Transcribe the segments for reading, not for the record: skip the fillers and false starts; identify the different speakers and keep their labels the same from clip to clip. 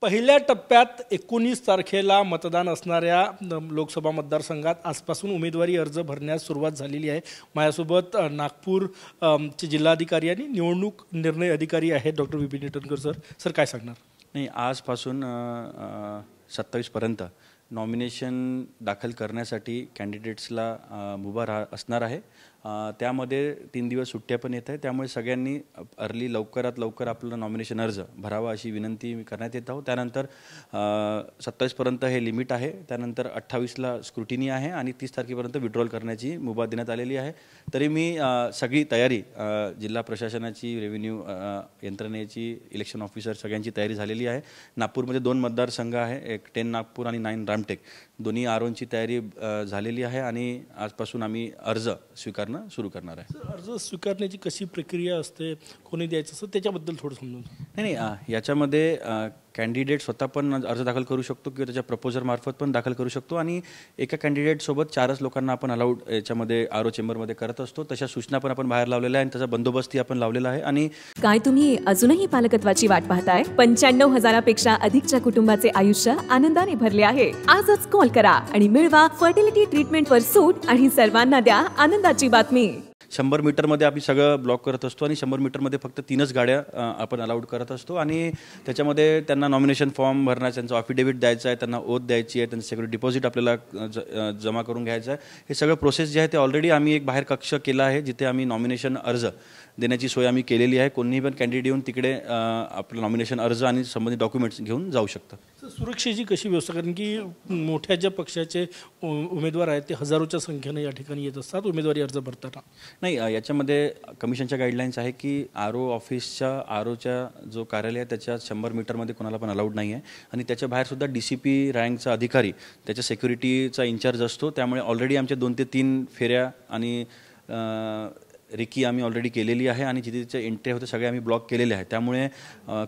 Speaker 1: पहिल्या टप्प्यात 19 तारखेला मतदान असणाऱ्या लोकसभा मतदारसंघात आजपासून उमेदवारी अर्ज भरण्यास सुरुवात झालेली आहे। माझ्यासोबत नागपूर चे जिल्हाधिकारी आणि निवडणूक निर्णय अधिकारी आहेत डॉक्टर विपिन ईटनकर सर काय सांगणार?
Speaker 2: नाही, आजपासून 27 पर्यंत नॉमिनेशन दाखल करण्यासाठी कॅन्डिडेट्सला मुभा असणार आहे। त्यामध्ये 3 दिवस सुट्ट्या पण येत आहे, त्यामुळे सगळ्यांनी अर्ली लवकरात लवकर आपलं नॉमिनेशन अर्ज भरावा अशी विनंती मी करण्यात येत आहोत। त्यानंतर 27 पर्यंत हे लिमिट आहे, त्यानंतर 28ला स्क्रुटिनी आहे आणि 30 तारखेपर्यंत विड्रॉल करण्याची मुभा देण्यात आलेली आहे। तरी मी सगळी तयारी जिल्हा प्रशासनाची, रेव्हेन्यू यंत्रणेची, इलेक्शन ऑफिसर सगळ्यांची तयारी झालेली आहे। नागपूरमध्ये 2 मतदारसंघ आहे, एक 10 नागपूर आणि 9 रामटेक, दोन्ही आरोंची तयारी झालेली आहे आणि आजपासून आम्ही अर्ज स्वीकारणे सुरू करणार आहे।
Speaker 1: अर्ज स्वीकारण्याची कशी प्रक्रिया असते, कोणी द्यायचं असं त्याच्याबद्दल थोडं समजून?
Speaker 2: नाही, याच्यामध्ये कॅन्डिडेट स्वतः पण अर्ज दाखल करू शकतो किंवा त्याच्या प्रपोजर मार्फत पण दाखल करू शकतो आणि एका कॅन्डिडेटसोबत 4च लोकांना आपण अलाउड याच्यामध्ये आरो चेंबरमध्ये करत असतो। तशा सूचना पण आपण बाहेर लावलेल्या आहे आणि त्याचा बंदोबस्तही आपण लावलेला आहे। आणि
Speaker 3: काय तुम्ही अजूनही पालकत्वाची वाट पाहताय? 95,000पेक्षा अधिकच्या कुटुंबाचे आयुष्य आनंदाने भरले आहे। आजच कॉल करा आणि मिळवा फर्टिलिटी ट्रीटमेंटवर सूट आणि सर्वांना द्या आनंदाची बातमी।
Speaker 2: 100 मीटरमध्ये आम्ही सगळं ब्लॉक करत असतो आणि 100 मीटरमध्ये फक्त 3च गाड्या आपण अलाउड करत असतो आणि त्याच्यामध्ये त्यांना नॉमिनेशन फॉर्म भरण्याचं, त्यांचं अफिडेविट द्यायचं आहे, त्यांना ओथ द्यायची आहे, त्यांचं सिक्युरिटी डिपॉझिट आपल्याला जमा करून घ्यायचं आहे। हे सगळं प्रोसेस जे आहे ते ऑलरेडी आम्ही एक बाहेर कक्ष केला आहे, जिथे आम्ही नॉमिनेशन अर्ज देण्याची सोय आम्ही केलेली आहे। कोणीही पण कॅन्डिडेट येऊन तिकडे आपलं नॉमिनेशन अर्ज आणि संबंधित डॉक्युमेंट्स घेऊन जाऊ शकतं।
Speaker 1: सुरक्षेची कशी व्यवस्था? कारण की मोठ्या ज्या पक्षाचे उमेदवार आहेत ते हजारोच्या संख्येने या ठिकाणी येत असतात उमेदवारी अर्ज भरताना।
Speaker 2: नाही, याच्यामध्ये कमिशनच्या गाईडलाईन्स आहे की आरो ऑफिसच्या, आरोच्या जो कार्यालय आहे त्याच्या 100 मीटरमध्ये कोणाला पण अलाउड नाही आहे आणि त्याच्या बाहेरसुद्धा DCP रँकचा अधिकारी त्याच्या सिक्युरिटीचा इंचार्ज असतो। त्यामुळे ऑलरेडी आमच्या 2 ते 3 फेऱ्या आणि रिकी आम्ही ऑलरेडी केलेली आहे आणि जिथे तिथे एंट्री होते सगळे आम्ही ब्लॉक केलेले आहे। त्यामुळे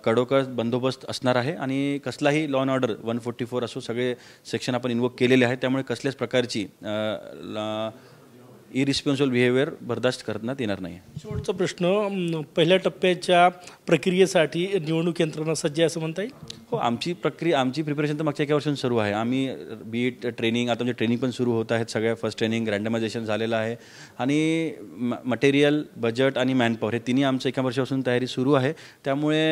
Speaker 2: कडोकड बंदोबस्त असणार आहे आणि कसलाही लॉ अँड ऑर्डर 144 असो सगळे सेक्शन आपण इन्वोक केलेले आहे। त्यामुळे कसल्याच प्रकारची इरिस्पॉन्सिबल बिहेवियर बर्दाश्त करण्यात येणार नाही।
Speaker 1: शेवटचा प्रश्न, पहिल्या टप्प्याच्या प्रक्रियेसाठी निवडणूक यंत्रणा सज्ज आहे असं म्हणता येईल?
Speaker 2: हो, आमची प्रिपरेशन तर मागच्या 1 वर्षांपासून सुरू आहे। आम्ही बीट ट्रेनिंग, आता म्हणजे ट्रेनिंग पण सुरू होत आहेत, सगळ्या फर्स्ट ट्रेनिंग, रँडमायझेशन झालेलं आहे आणि मटेरियल, बजेट आणि मॅनपॉवर हे तिन्ही आमचं 1 वर्षापासून तयारी सुरू आहे। त्यामुळे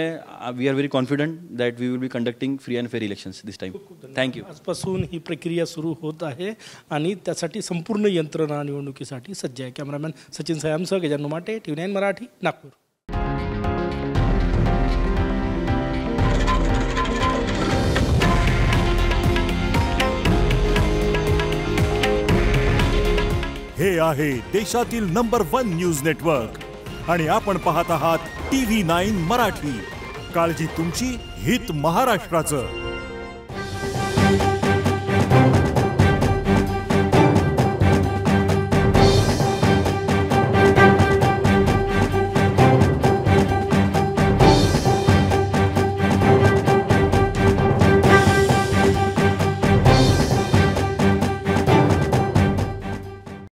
Speaker 2: we are very confident that we will be conducting free and fair elections this time. Thank you.
Speaker 1: आजपासून ही प्रक्रिया सुरू होत आहे आणि त्यासाठी संपूर्ण यंत्रणा निवडणुकीसाठी सज्ज आहे। कॅमेरामॅन सचिन सयामसह गजानन माटे, TV9 मराठी, नागपूर।
Speaker 4: हे आहे देशातील नंबर 1 न्यूज नेटवर्क आणि आपण पाहत आहात TV9 मराठी। काळजी तुमची, हित महाराष्ट्राचं।